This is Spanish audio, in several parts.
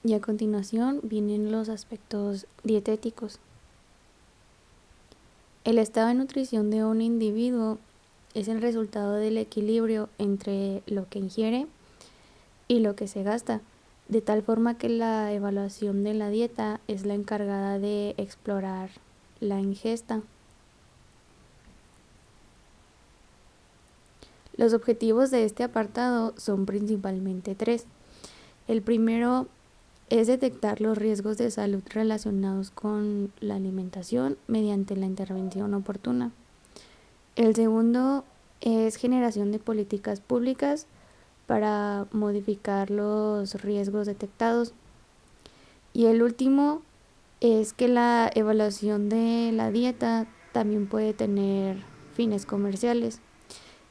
y a continuación vienen los aspectos dietéticos. El estado de nutrición de un individuo es el resultado del equilibrio entre lo que ingiere y lo que se gasta, de tal forma que la evaluación de la dieta es la encargada de explorar la ingesta. Los objetivos de este apartado son principalmente tres. El primero es detectar los riesgos de salud relacionados con la alimentación mediante la intervención oportuna. El segundo es generación de políticas públicas para modificar los riesgos detectados. Y el último es que la evaluación de la dieta también puede tener fines comerciales.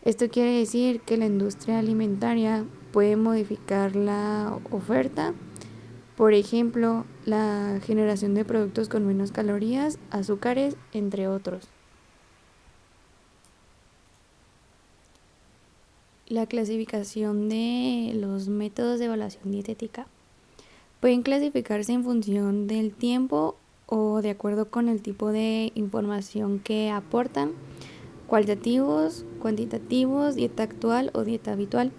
Esto quiere decir que la industria alimentaria puede modificar la oferta, por ejemplo, la generación de productos con menos calorías, azúcares, entre otros. La clasificación de los métodos de evaluación dietética pueden clasificarse en función del tiempo o de acuerdo con el tipo de información que aportan: cualitativos, cuantitativos, dieta actual o dieta habitual.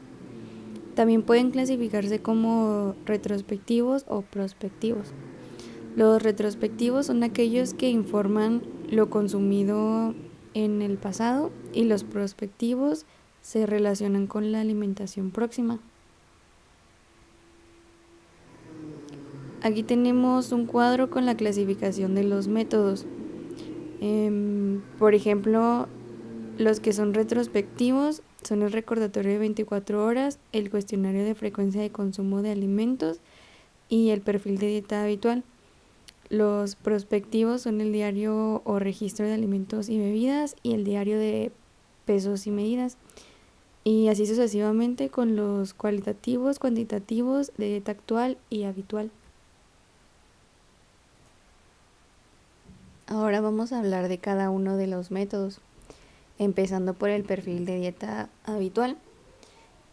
También pueden clasificarse como retrospectivos o prospectivos. Los retrospectivos son aquellos que informan lo consumido en el pasado, y los prospectivos se relacionan con la alimentación próxima. Aquí tenemos un cuadro con la clasificación de los métodos. Por ejemplo, los que son retrospectivos son el recordatorio de 24 horas, el cuestionario de frecuencia de consumo de alimentos y el perfil de dieta habitual. Los prospectivos son el diario o registro de alimentos y bebidas y el diario de pesos y medidas. Y así sucesivamente con los cualitativos, cuantitativos, de dieta actual y habitual. Ahora vamos a hablar de cada uno de los métodos, empezando por el perfil de dieta habitual.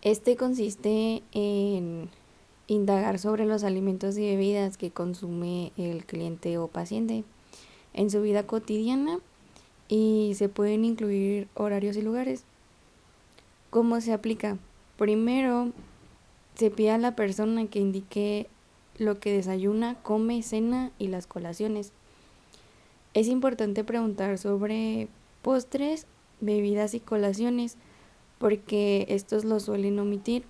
Este consiste en indagar sobre los alimentos y bebidas que consume el cliente o paciente en su vida cotidiana, y se pueden incluir horarios y lugares. ¿Cómo se aplica? Primero, se pide a la persona que indique lo que desayuna, come, cena y las colaciones. Es importante preguntar sobre postres, bebidas y colaciones, porque estos lo suelen omitir.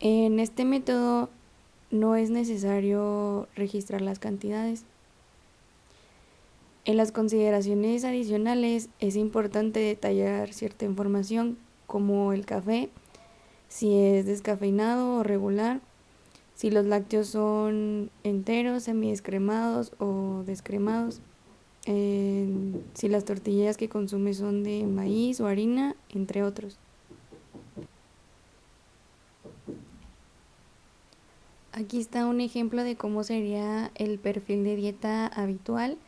En este método no es necesario registrar las cantidades. En las consideraciones adicionales es importante detallar cierta información, como el café, si es descafeinado o regular, si los lácteos son enteros, semidescremados o descremados, si las tortillas que consume son de maíz o harina, entre otros. Aquí está un ejemplo de cómo sería el perfil de dieta habitual,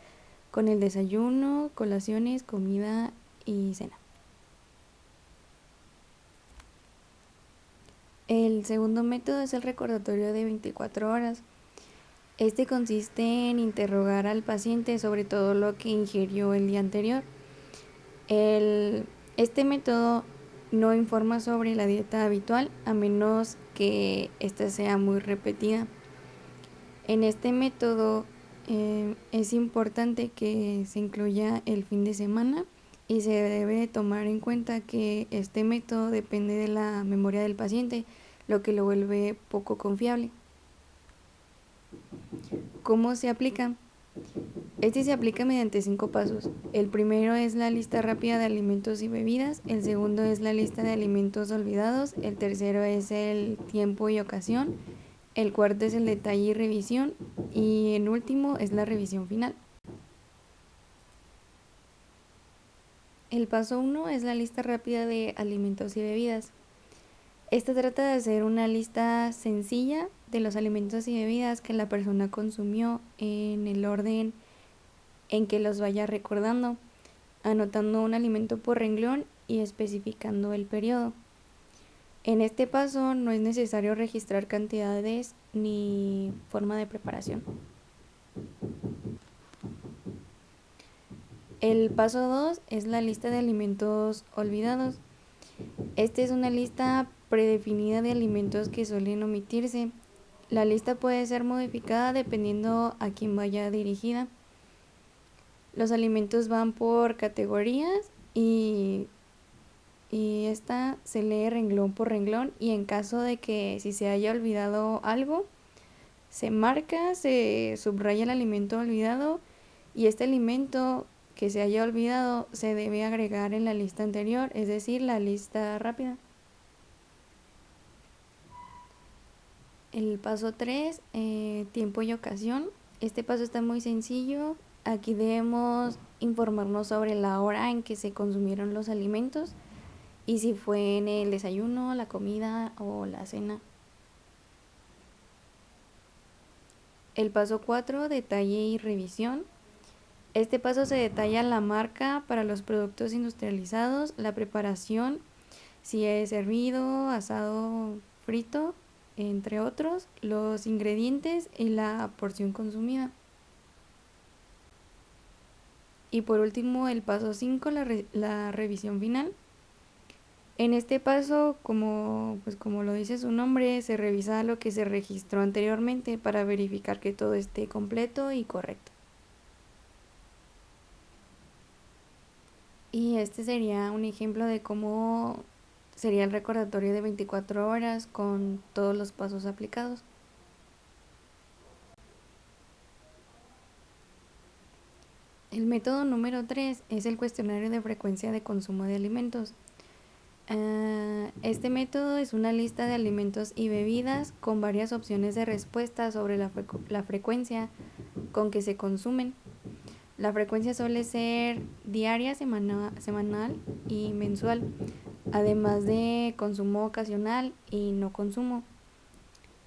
con el desayuno, colaciones, comida y cena. El segundo método es el recordatorio de 24 horas. Este consiste en interrogar al paciente sobre todo lo que ingirió el día anterior. Este método no informa sobre la dieta habitual, a menos que ésta sea muy repetida. En este método es importante que se incluya el fin de semana, y se debe tomar en cuenta que este método depende de la memoria del paciente, lo que lo vuelve poco confiable. ¿Cómo se aplica? Este se aplica mediante 5 pasos. El primero es la lista rápida de alimentos y bebidas, el segundo es la lista de alimentos olvidados, el tercero es el tiempo y ocasión, el cuarto es el detalle y revisión, y el último es la revisión final. El paso 1 es la lista rápida de alimentos y bebidas. Esta trata de hacer una lista sencilla de los alimentos y bebidas que la persona consumió en el orden en que los vaya recordando, anotando un alimento por renglón y especificando el periodo. En este paso no es necesario registrar cantidades ni forma de preparación. El paso 2 es la lista de alimentos olvidados. Esta es una lista predefinida de alimentos que suelen omitirse. La lista puede ser modificada dependiendo a quién vaya dirigida. Los alimentos van por categorías y esta se lee renglón por renglón, y en caso de que si se haya olvidado algo, se marca, se subraya el alimento olvidado, y este alimento que se haya olvidado se debe agregar en la lista anterior, es decir, la lista rápida. El paso 3, tiempo y ocasión. Este paso está muy sencillo. Aquí debemos informarnos sobre la hora en que se consumieron los alimentos y si fue en el desayuno, la comida o la cena. El paso 4, detalle y revisión. Este paso se detalla la marca para los productos industrializados, la preparación, si es hervido, asado, frito, entre otros, los ingredientes y la porción consumida. Y por último, el paso 5, la revisión final. En este paso, como lo dice su nombre, se revisa lo que se registró anteriormente para verificar que todo esté completo y correcto. Y este sería un ejemplo de cómo sería el recordatorio de 24 horas con todos los pasos aplicados. El método número 3 es el cuestionario de frecuencia de consumo de alimentos. Este método es una lista de alimentos y bebidas con varias opciones de respuesta sobre la frecuencia con que se consumen. La frecuencia suele ser diaria, semanal y mensual, además de consumo ocasional y no consumo.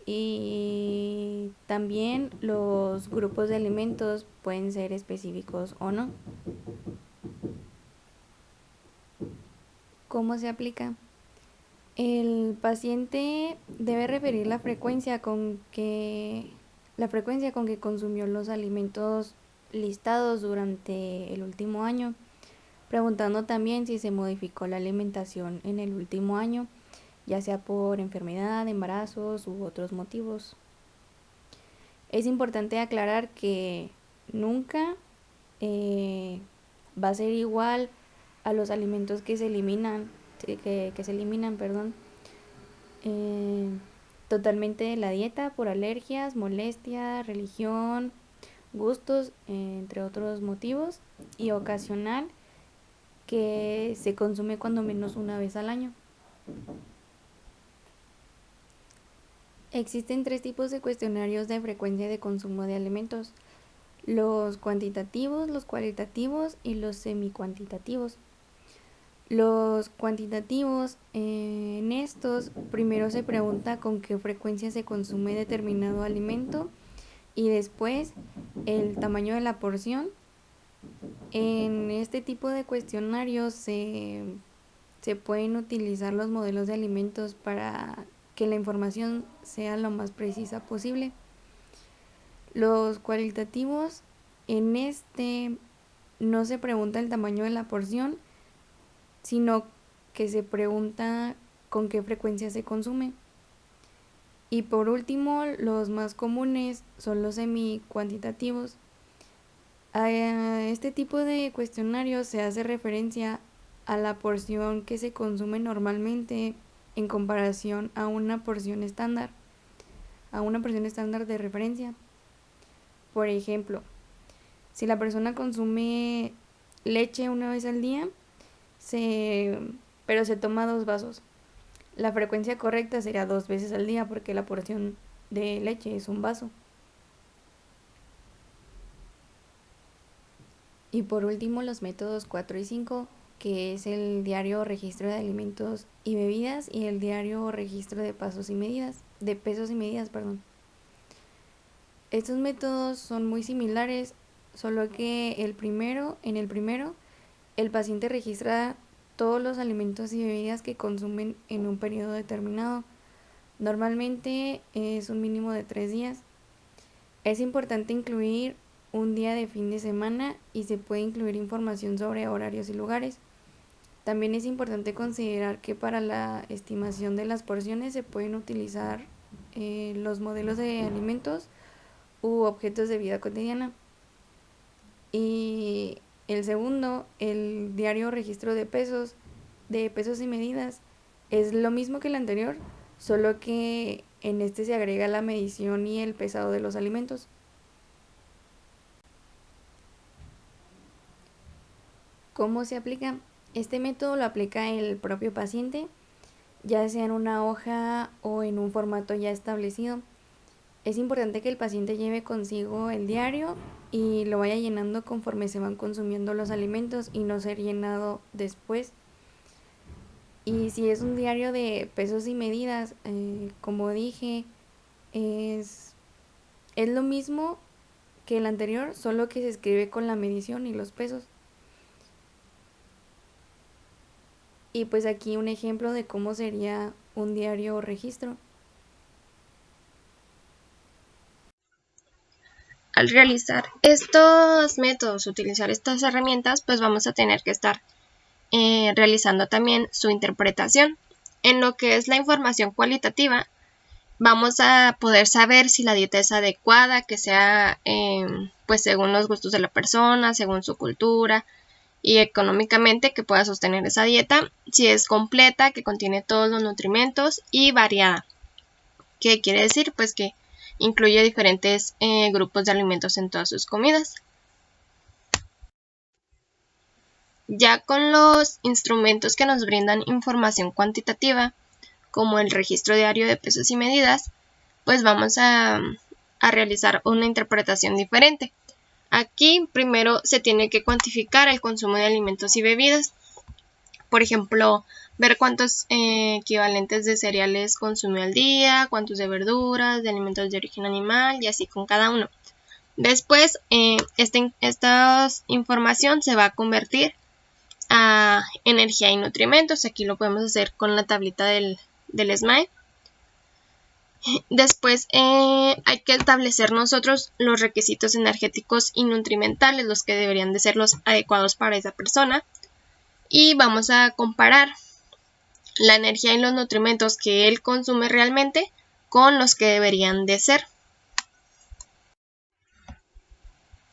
Y también los grupos de alimentos pueden ser específicos o no. ¿Cómo se aplica? El paciente debe referir la frecuencia con que consumió los alimentos listados durante el último año, preguntando también si se modificó la alimentación en el último año, ya sea por enfermedad, embarazos u otros motivos. Es importante aclarar que nunca va a ser igual a los alimentos que se eliminan, perdón, totalmente de la dieta por alergias, molestias, religión, gustos, entre otros motivos, y ocasional, que se consume cuando menos una vez al año. Existen 3 tipos de cuestionarios de frecuencia de consumo de alimentos: los cuantitativos, los cualitativos y los semicuantitativos. Los cuantitativos, en estos primero se pregunta con qué frecuencia se consume determinado alimento y después el tamaño de la porción. En este tipo de cuestionarios se pueden utilizar los modelos de alimentos para que la información sea lo más precisa posible. Los cualitativos, en este no se pregunta el tamaño de la porción, sino que se pregunta con qué frecuencia se consume. Y por último, los más comunes son los semicuantitativos. A este tipo de cuestionarios se hace referencia a la porción que se consume normalmente en comparación a una porción estándar de referencia. Por ejemplo, si la persona consume leche una vez al día, pero se toma 2 vasos, la frecuencia correcta sería 2 veces al día porque la porción de leche es un vaso. Y por último, los métodos 4 y 5, que es el diario registro de alimentos y bebidas y el diario registro de pesos y medidas, perdón. Estos métodos son muy similares, solo que en el primero el paciente registra todos los alimentos y bebidas que consumen en un periodo determinado. Normalmente es un mínimo de 3 días. Es importante incluir un día de fin de semana y se puede incluir información sobre horarios y lugares. También es importante considerar que para la estimación de las porciones se pueden utilizar los modelos de alimentos u objetos de vida cotidiana. Y el segundo, el diario registro de pesos y medidas, es lo mismo que el anterior, solo que en este se agrega la medición y el pesado de los alimentos. ¿Cómo se aplica? Este método lo aplica el propio paciente, ya sea en una hoja o en un formato ya establecido. Es importante que el paciente lleve consigo el diario y lo vaya llenando conforme se van consumiendo los alimentos y no ser llenado después. Y si es un diario de pesos y medidas, como dije, es, es lo mismo que el anterior, solo que se escribe con la medición y los pesos. Y pues aquí un ejemplo de cómo sería un diario o registro. Al realizar estos métodos, utilizar estas herramientas, pues vamos a tener que estar realizando también su interpretación. En lo que es la información cualitativa, vamos a poder saber si la dieta es adecuada, que sea pues según los gustos de la persona, según su cultura y económicamente que pueda sostener esa dieta, si es completa, que contiene todos los nutrimentos y variada. ¿Qué quiere decir? Pues que incluye diferentes grupos de alimentos en todas sus comidas. Ya con los instrumentos que nos brindan información cuantitativa, como el registro diario de pesos y medidas, pues vamos a realizar una interpretación diferente. Aquí primero se tiene que cuantificar el consumo de alimentos y bebidas. Por ejemplo, ver cuántos equivalentes de cereales consume al día, cuántos de verduras, de alimentos de origen animal y así con cada uno. Después, esta información se va a convertir a energía y nutrimentos. Aquí lo podemos hacer con la tablita del SMAE. Después hay que establecer nosotros los requisitos energéticos y nutrimentales, los que deberían de ser los adecuados para esa persona. Y vamos a comparar la energía y los nutrimentos que él consume realmente con los que deberían de ser.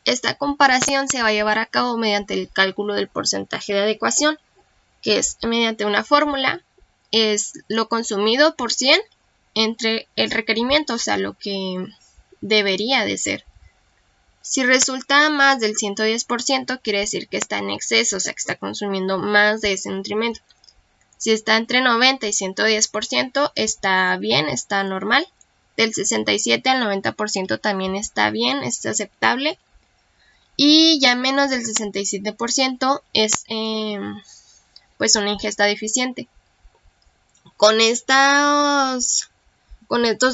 Esta comparación se va a llevar a cabo mediante el cálculo del porcentaje de adecuación, que es mediante una fórmula, es lo consumido por 100 entre el requerimiento, o sea, lo que debería de ser. Si resulta más del 110%, quiere decir que está en exceso, o sea, que está consumiendo más de ese nutrimento. Si está entre 90 y 110%, está bien, está normal. Del 67 al 90% también está bien, está aceptable. Y ya menos del 67% es pues una ingesta deficiente. Con estos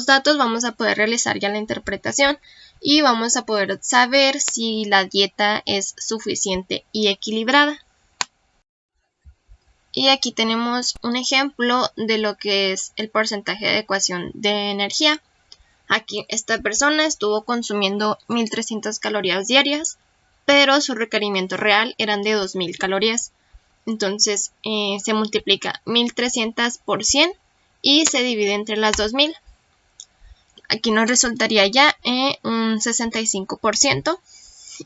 datos vamos a poder realizar ya la interpretación y vamos a poder saber si la dieta es suficiente y equilibrada. Y aquí tenemos un ejemplo de lo que es el porcentaje de adecuación de energía. Aquí esta persona estuvo consumiendo 1300 calorías diarias, pero su requerimiento real eran de 2000 calorías. Entonces se multiplica 1300 por 100 y se divide entre las 2000. Aquí nos resultaría ya un 65%.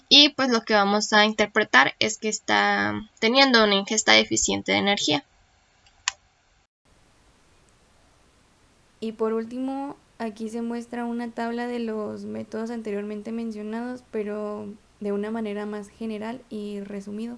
Y pues lo que vamos a interpretar es que está teniendo una ingesta deficiente de energía. Y por último, aquí se muestra una tabla de los métodos anteriormente mencionados, pero de una manera más general y resumido.